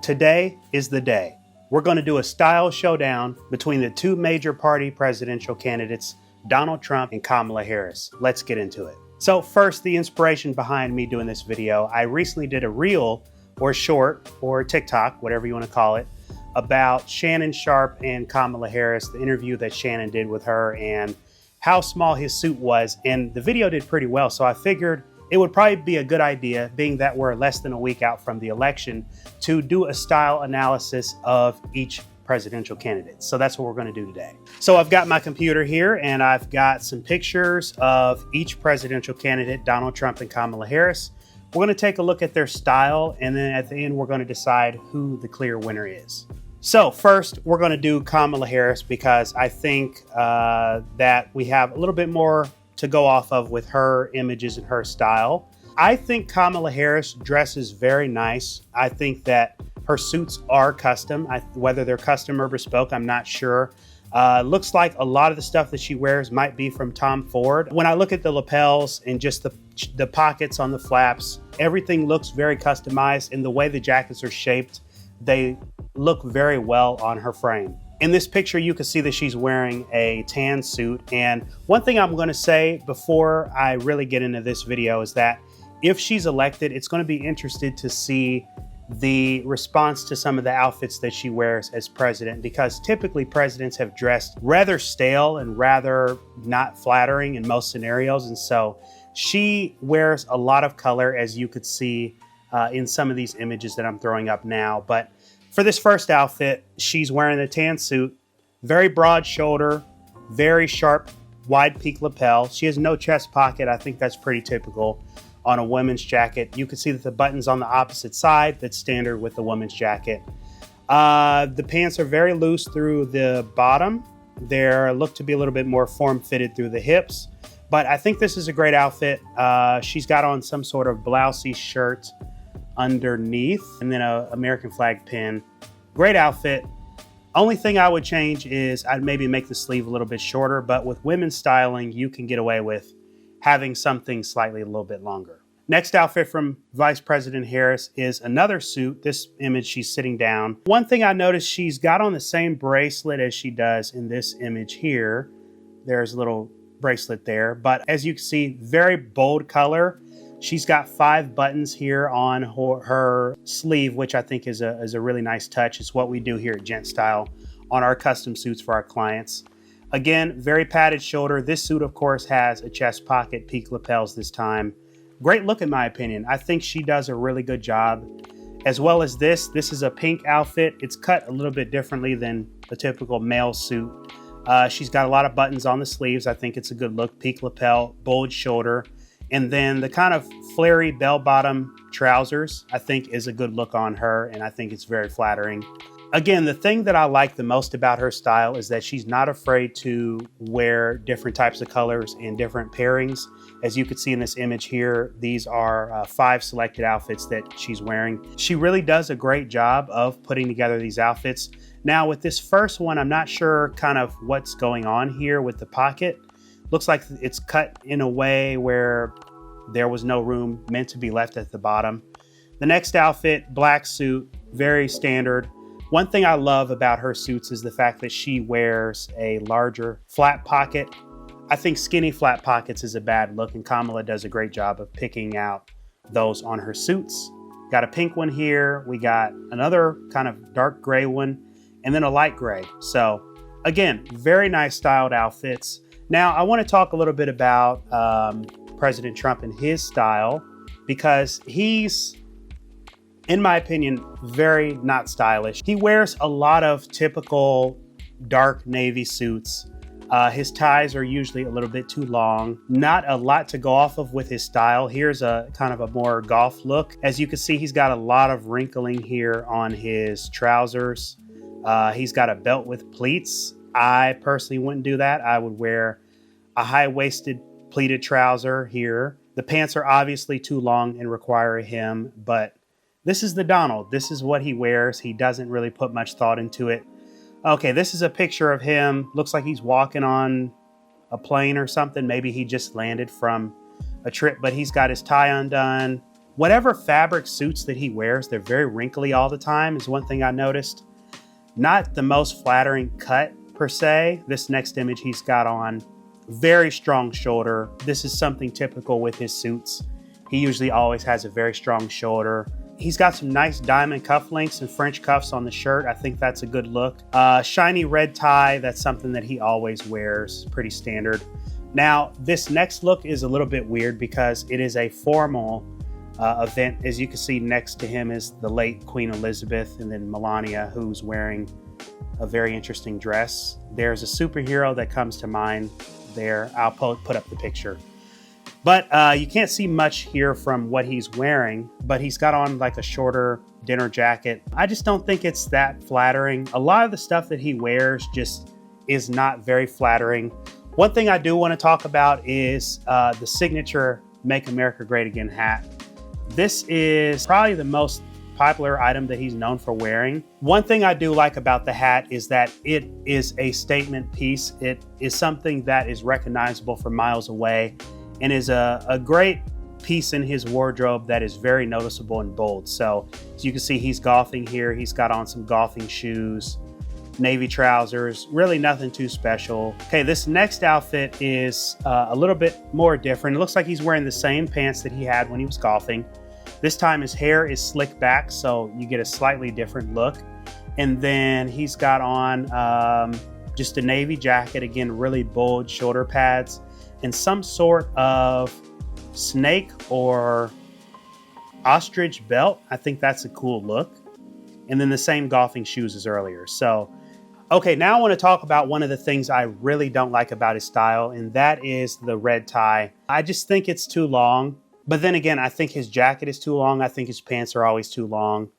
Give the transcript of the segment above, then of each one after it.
Today is the day. We're going to do a style showdown between the two major party presidential candidates, Donald Trump and Kamala Harris. Let's get into it. So first, the inspiration behind me doing this video. I recently did a reel or short or TikTok, whatever you want to call it, about Shannon Sharpe and Kamala Harris, the interview that Shannon did with her and how small his suit was. And the video did pretty well. So I figured it would probably be a good idea, being that we're less than a week out from the election, to do a style analysis of each presidential candidate. So that's what we're going to do today. So I've got my computer here and I've got some pictures of each presidential candidate, Donald Trump and Kamala Harris. We're going to take a look at their style, and then at the end, we're going to decide who the clear winner is. So first, we're going to do Kamala Harris because I think that we have a little bit more to go off of with her images and her style. I think Kamala Harris dresses very nice. I think that her suits are custom. Whether they're custom or bespoke, I'm not sure. Looks like a lot of the stuff that she wears might be from Tom Ford. When I look at the lapels and just the pockets on the flaps, everything looks very customized, and the way the jackets are shaped, they look very well on her frame. In this picture, you can see that she's wearing a tan suit. And one thing I'm going to say before I really get into this video is that if she's elected, it's going to be interesting to see the response to some of the outfits that she wears as president, because typically presidents have dressed rather stale and rather not flattering in most scenarios. And so she wears a lot of color, as you could see in some of these images that I'm throwing up now. But for this first outfit, she's wearing a tan suit, very broad shoulder, very sharp, wide peak lapel. She has no chest pocket. I think that's pretty typical on a women's jacket. You can see that the button's on the opposite side. That's standard with the women's jacket. The pants are very loose through the bottom. They look to be a little bit more form-fitted through the hips. But I think this is a great outfit. She's got on some sort of blousey shirt underneath, and then a American flag pin. Great outfit. Only thing I would change is I'd maybe make the sleeve a little bit shorter, but with women's styling, you can get away with having something slightly a little bit longer. Next outfit from Vice President Harris is another suit. This image, she's sitting down. One thing I noticed, she's got on the same bracelet as she does in this image here. There's a little bracelet there, but as you can see, very bold color. She's got 5 buttons here on her sleeve, which I think is a really nice touch. It's what we do here at GentStyle on our custom suits for our clients. Again, very padded shoulder. This suit, of course, has a chest pocket, peak lapels this time. Great look, in my opinion. I think she does a really good job. As well as this is a pink outfit. It's cut a little bit differently than a typical male suit. She's got a lot of buttons on the sleeves. I think it's a good look. Peak lapel, bold shoulder. And then the kind of flary bell-bottom trousers, I think, is a good look on her, and I think it's very flattering. Again, the thing that I like the most about her style is that she's not afraid to wear different types of colors and different pairings. As you can see in this image here, these are 5 selected outfits that she's wearing. She really does a great job of putting together these outfits. Now, with this first one, I'm not sure kind of what's going on here with the pocket. Looks like it's cut in a way where there was no room meant to be left at the bottom. The next outfit, black suit, very standard. One thing I love about her suits is the fact that she wears a larger flat pocket. I think skinny flat pockets is a bad look, and Kamala does a great job of picking out those on her suits. Got a pink one here. We got another kind of dark gray one, and then a light gray. So again, very nice styled outfits. Now, I want to talk a little bit about President Trump and his style, because he's, in my opinion, very not stylish. He wears a lot of typical dark navy suits. His ties are usually a little bit too long. Not a lot to go off of with his style. Here's a kind of a more golf look. As you can see, he's got a lot of wrinkling here on his trousers. He's got a belt with pleats. I personally wouldn't do that. I would wear a high-waisted pleated trouser here. The pants are obviously too long and require a hem, but this is the Donald. This is what he wears. He doesn't really put much thought into it. Okay, this is a picture of him. Looks like he's walking on a plane or something. Maybe he just landed from a trip, but he's got his tie undone, Whatever fabric suits that he wears, they're very wrinkly all the time, is one thing I noticed. Not the most flattering cut per se. This next image he's got on, very strong shoulder. This is something typical with his suits. He usually always has a very strong shoulder. He's got some nice diamond cufflinks and French cuffs on the shirt. I think that's a good look. Shiny red tie, that's something that he always wears, pretty standard. Now, this next look is a little bit weird because it is a formal event. As you can see, next to him is the late Queen Elizabeth and then Melania, who's wearing a very interesting dress. There's a superhero that comes to mind there. I'll put up the picture. But you can't see much here from what he's wearing, but he's got on like a shorter dinner jacket. I just don't think it's that flattering. A lot of the stuff that he wears just is not very flattering. One thing I do want to talk about is the signature Make America Great Again hat. This is probably the most popular item that he's known for wearing. One thing I do like about the hat is that it is a statement piece. It is something that is recognizable from miles away and is a great piece in his wardrobe that is very noticeable and bold. So as you can see, he's golfing here. He's got on some golfing shoes, navy trousers, really nothing too special. Okay, this next outfit is a little bit more different. It looks like he's wearing the same pants that he had when he was golfing. This time his hair is slicked back, so you get a slightly different look. And then he's got on just a navy jacket, again, really bold shoulder pads, and some sort of snake or ostrich belt. I think that's a cool look. And then the same golfing shoes as earlier. So, okay, now I want to talk about one of the things I really don't like about his style, and that is the red tie. I just think it's too long. But then again, I think his jacket is too long. I think his pants are always too long.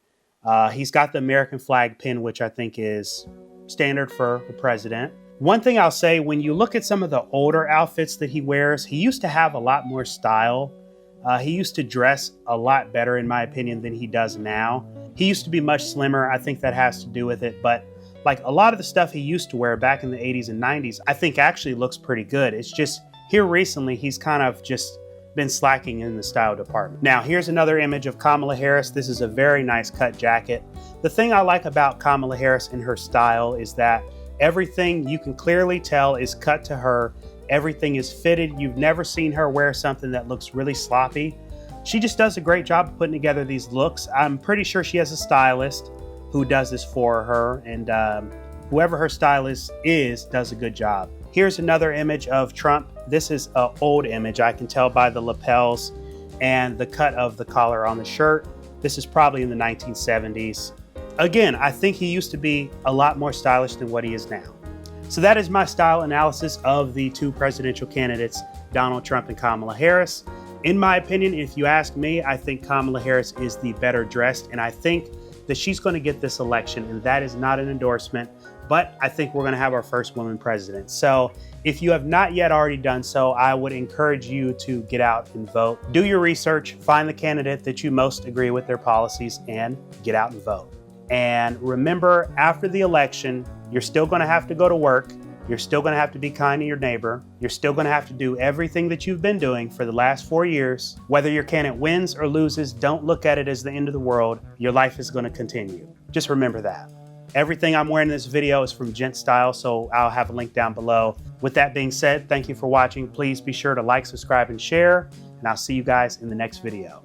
He's got the American flag pin, which I think is standard for the president. One thing I'll say, when you look at some of the older outfits that he wears, he used to have a lot more style. He used to dress a lot better, in my opinion, than he does now. He used to be much slimmer. I think that has to do with it. But like a lot of the stuff he used to wear back in the 80s and 90s, I think actually looks pretty good. It's just here recently, he's kind of just been slacking in the style department. Now, here's another image of Kamala Harris. This is a very nice cut jacket. The thing I like about Kamala Harris and her style is that everything you can clearly tell is cut to her. Everything is fitted. You've never seen her wear something that looks really sloppy. She just does a great job of putting together these looks. I'm pretty sure she has a stylist who does this for her, and whoever her stylist is does a good job. Here's another image of Trump. This is an old image. I can tell by the lapels and the cut of the collar on the shirt. This is probably in the 1970s. Again, I think he used to be a lot more stylish than what he is now. So that is my style analysis of the two presidential candidates, Donald Trump and Kamala Harris. In my opinion, if you ask me, I think Kamala Harris is the better dressed, and I think that she's going to get this election, and that is not an endorsement, but I think we're going to have our first woman president. So if you have not yet already done so, I would encourage you to get out and vote. Do your research, find the candidate that you most agree with their policies, and get out and vote. And remember, after the election, you're still going to have to go to work. You're still going to have to be kind to your neighbor. You're still going to have to do everything that you've been doing for the last 4 years. Whether your candidate wins or loses, don't look at it as the end of the world. Your life is going to continue. Just remember that. Everything I'm wearing in this video is from GentStyle, so I'll have a link down below. With that being said, thank you for watching. Please be sure to like, subscribe, and share, and I'll see you guys in the next video.